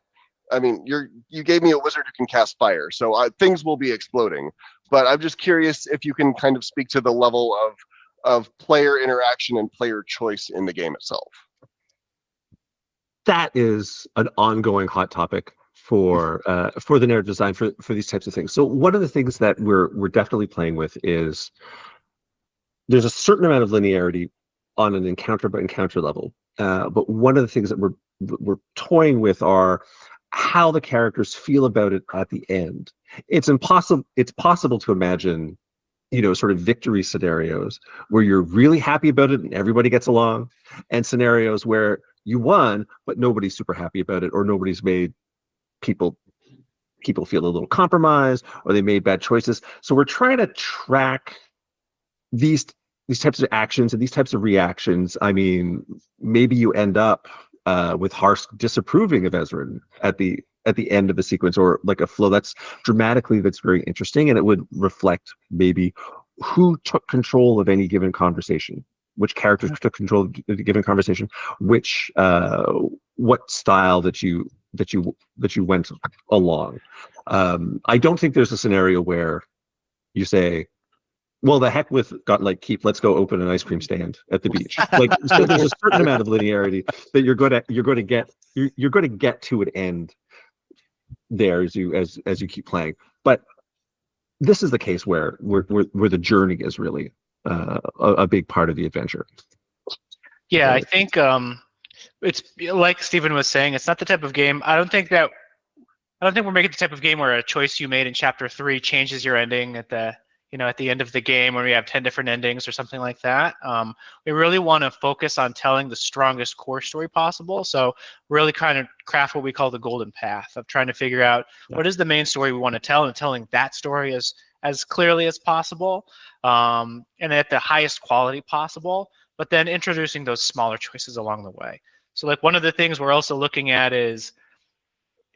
I mean, you gave me a wizard who can cast fire, so things will be exploding. But I'm just curious if you can kind of speak to the level of player interaction and player choice in the game itself. That is an ongoing hot topic for the narrative design for these types of things. So one of the things that we're definitely playing with is there's a certain amount of linearity on an encounter by encounter level, but one of the things that we're toying with are how the characters feel about it at the end. It's possible to imagine, sort of victory scenarios where you're really happy about it and everybody gets along, and scenarios where you won but nobody's super happy about it, or nobody's made people feel a little compromised, or they made bad choices. So we're trying to track these types of actions and these types of reactions. I mean, maybe you end up with Harsk disapproving of Ezran at the end of a sequence, or like a flow that's very interesting, and it would reflect maybe who took control of any given conversation. which characters took control of the given conversation, which what style that you went along. I don't think there's a scenario where you say, well, the heck with got like keep. Let's go open an ice cream stand at the beach. Like, so there's a certain amount of linearity that you're going to get to an end there as you keep playing. But this is the case where the journey is really a big part of the adventure. Yeah, I think it's like Stephen was saying. It's not the type of game. I don't think we're making the type of game where a choice you made in chapter 3 changes your ending at the end of the game, when we have 10 different endings or something like that. We really want to focus on telling the strongest core story possible. So really kind of craft what we call the golden path of trying to figure out what is the main story we want to tell, and telling that story as clearly as possible, and at the highest quality possible, but then introducing those smaller choices along the way. So like one of the things we're also looking at is,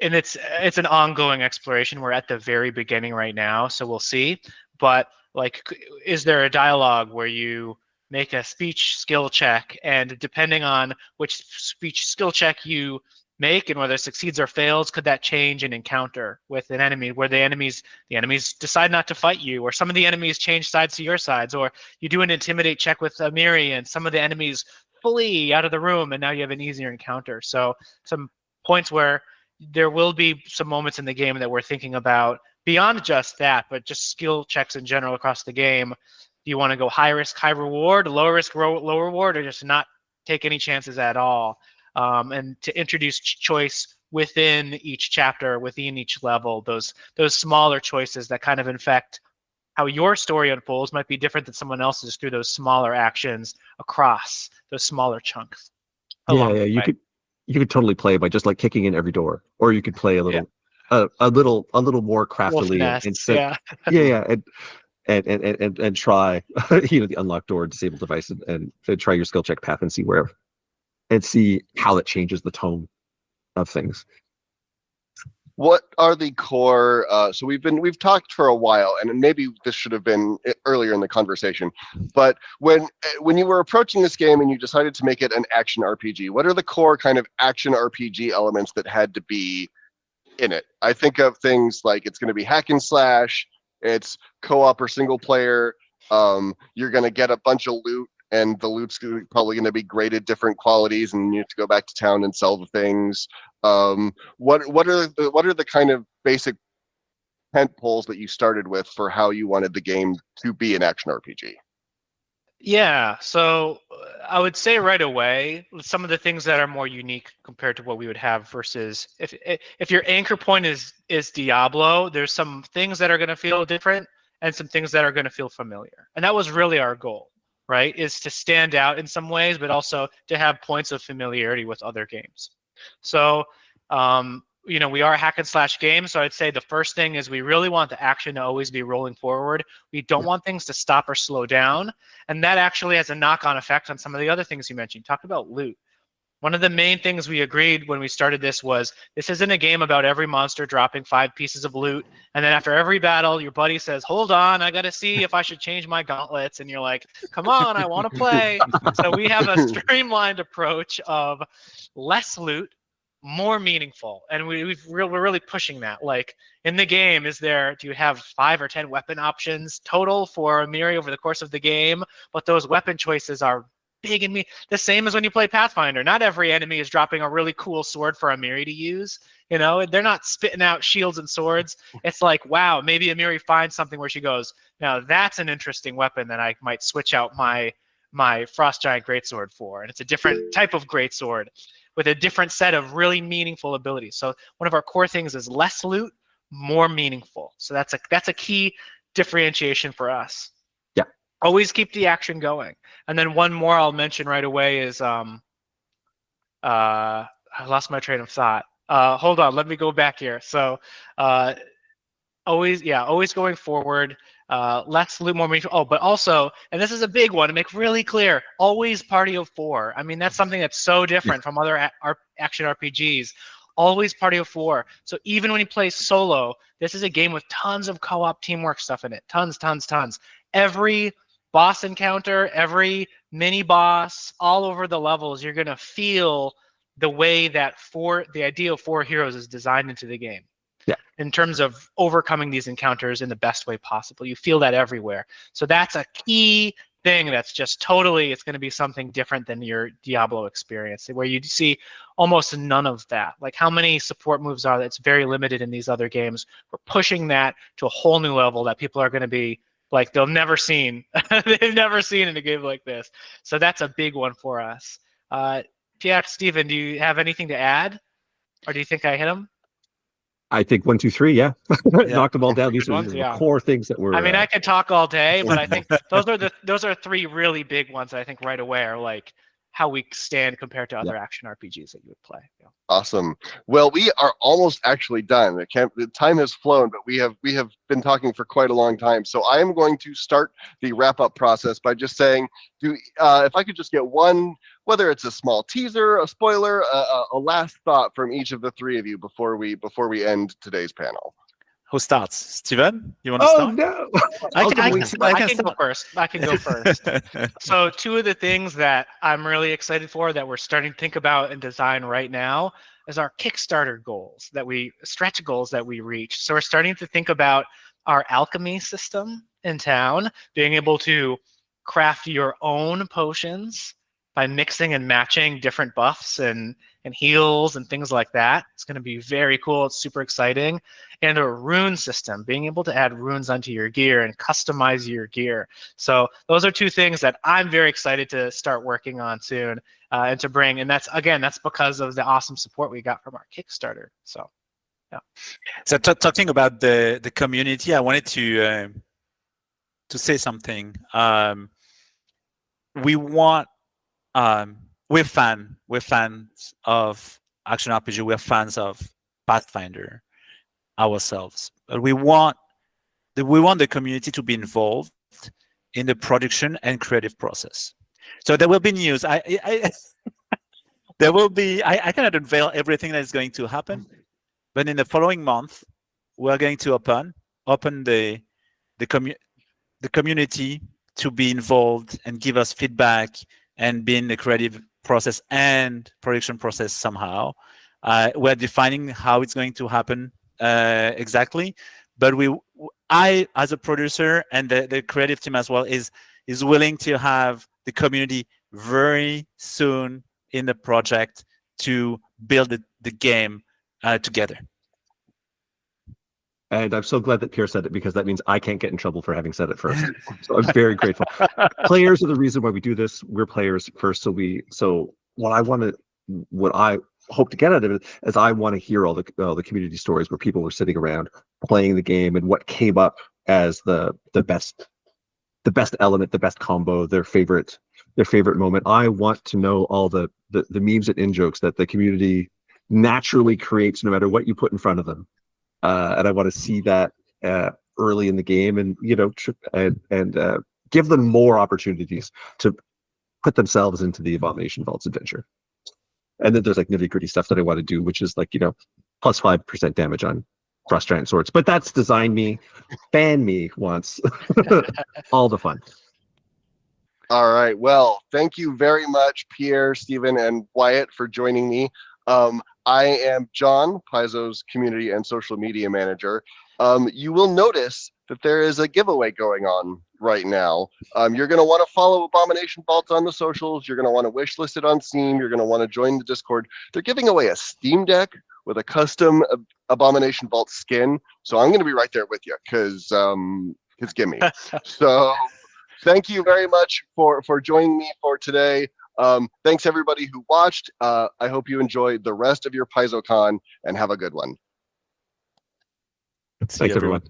and it's an ongoing exploration. We're at the very beginning right now, so we'll see. But like, is there a dialogue where you make a speech skill check, and depending on which speech skill check you make and whether it succeeds or fails, could that change an encounter with an enemy, where the enemies decide not to fight you, or some of the enemies change sides to your sides, or you do an intimidate check with Amiri and some of the enemies flee out of the room and now you have an easier encounter. So some points where there will be some moments in the game that we're thinking about beyond just that, but just skill checks in general across the game. Do you want to go high risk, high reward, low risk, low reward, or just not take any chances at all? And to introduce choice within each chapter, within each level, those smaller choices that kind of infect how your story unfolds might be different than someone else's through those smaller actions across those smaller chunks. Yeah, you could totally play by just like kicking in every door, or you could play a little more craftily and try the unlock door, disable device, and try your skill check path and see how it changes the tone of things. What are the core? So we've talked for a while, and maybe this should have been earlier in the conversation. But when you were approaching this game and you decided to make it an action RPG, what are the core kind of action RPG elements that had to be in it? I think of things like it's going to be hack and slash, it's co-op or single player. You're going to get a bunch of loot, and the loot's probably going to be graded different qualities, and you have to go back to town and sell the things. What are the kind of basic tent poles that you started with for how you wanted the game to be an action RPG? Yeah, so I would say right away some of the things that are more unique compared to what we would have versus if your anchor point is Diablo, there's some things that are going to feel different and some things that are going to feel familiar, and that was really our goal, right? Is to stand out in some ways, but also to have points of familiarity with other games. So, we are a hack and slash game. So I'd say the first thing is we really want the action to always be rolling forward. We don't want things to stop or slow down. And that actually has a knock-on effect on some of the other things you mentioned. You talked about loot. One of the main things we agreed when we started this was, this isn't a game about every monster dropping 5 pieces of loot, and then after every battle, your buddy says, hold on, I got to see if I should change my gauntlets, and you're like, come on, I want to play. So we have a streamlined approach of less loot, more meaningful, and we're really pushing that. Like, in the game, do you have 5 or 10 weapon options total for Amiri over the course of the game, but those weapon choices are big and me. The same as when you play Pathfinder. Not every enemy is dropping a really cool sword for Amiri to use. They're not spitting out shields and swords. It's like, wow, maybe Amiri finds something where she goes, now that's an interesting weapon that I might switch out my Frost Giant Greatsword for. And it's a different type of Greatsword with a different set of really meaningful abilities. So one of our core things is less loot, more meaningful. So that's a key differentiation for us. Always keep the action going. And then one more I'll mention right away is I lost my train of thought. Hold on, let me go back here. So always going forward, less loot, more meaningful. Oh, but also, and this is a big one to make really clear, always party of 4. I mean, that's something that's so different from other action RPGs. Always party of 4. So even when you play solo, this is a game with tons of co-op teamwork stuff in it. Tons. Every boss encounter, every mini boss, all over the levels, you're going to feel the way that the idea of 4 heroes is designed into the game. Yeah. In terms of overcoming these encounters in the best way possible. You feel that everywhere. So that's a key thing that's just totally, it's going to be something different than your Diablo experience, where you see almost none of that. Like how many support moves are that's very limited in these other games. We're pushing that to a whole new level that people are going to be like, they've never seen in a game like this. So that's a big one for us. Pierre, Steven, do you have anything to add? Or do you think I hit them? I think 1, 2, 3, yeah. Knocked them all down. These are the core things that were. I mean, I could talk all day, but I think those are 3 really big ones that I think right away are like how we stand compared to other action RPGs that you would play. Yeah. Awesome. Well, we are almost actually done. The time has flown, but we have been talking for quite a long time. So I am going to start the wrap up process by just saying, if I could just get one, whether it's a small teaser, a spoiler, a last thought from each of the 3 of you before we end today's panel. Who starts? Steven, you want to start? No! I can go first. I can go first. So 2 of the things that I'm really excited for that we're starting to think about and design right now is our Kickstarter goals, stretch goals that we reach. So we're starting to think about our alchemy system in town, being able to craft your own potions by mixing and matching different buffs and heals and things like that. It's going to be very cool. It's super exciting. And a rune system, being able to add runes onto your gear and customize your gear. So those are 2 things that I'm very excited to start working on soon and to bring. And that's because of the awesome support we got from our Kickstarter. So, yeah. So talking about the community, I wanted to say something. We're fans of action RPG. We're fans of Pathfinder ourselves. But we want the community to be involved in the production and creative process. So there will be news. There will be. I cannot unveil everything that is going to happen, but in the following month, we are going to open the community to be involved and give us feedback and be in the creative process and production process somehow. We're defining how it's going to happen exactly, but I as a producer and the creative team as well is willing to have the community very soon in the project to build the game together. And I'm so glad that Pierre said it, because that means I can't get in trouble for having said it first. So I'm very grateful. Players are the reason why we do this. We're players first. So what I hope to get out of it is I want to hear all the community stories where people were sitting around playing the game and what came up as the best element, the best combo, their favorite moment. I want to know all the memes and in-jokes that the community naturally creates no matter what you put in front of them. And I want to see that early in the game, and give them more opportunities to put themselves into the Abomination Vaults adventure. And then there's like nitty-gritty stuff that I want to do, which is like plus 5% damage on frost giant swords. But that's design me, fan me wants all the fun. All right. Well, thank you very much, Pierre, Steven, and Wyatt, for joining me. I am John, Paizo's community and social media manager. You will notice that there is a giveaway going on right now. You're going to want to follow Abomination Vaults on the socials. You're going to want to wishlist it on Steam. You're going to want to join the Discord. They're giving away a Steam Deck with a custom Abomination Vault skin. So I'm going to be right there with you because gimme. So thank you very much for joining me for today. Thanks everybody who watched. I hope you enjoyed the rest of your PaizoCon and have a good one. Thanks everyone.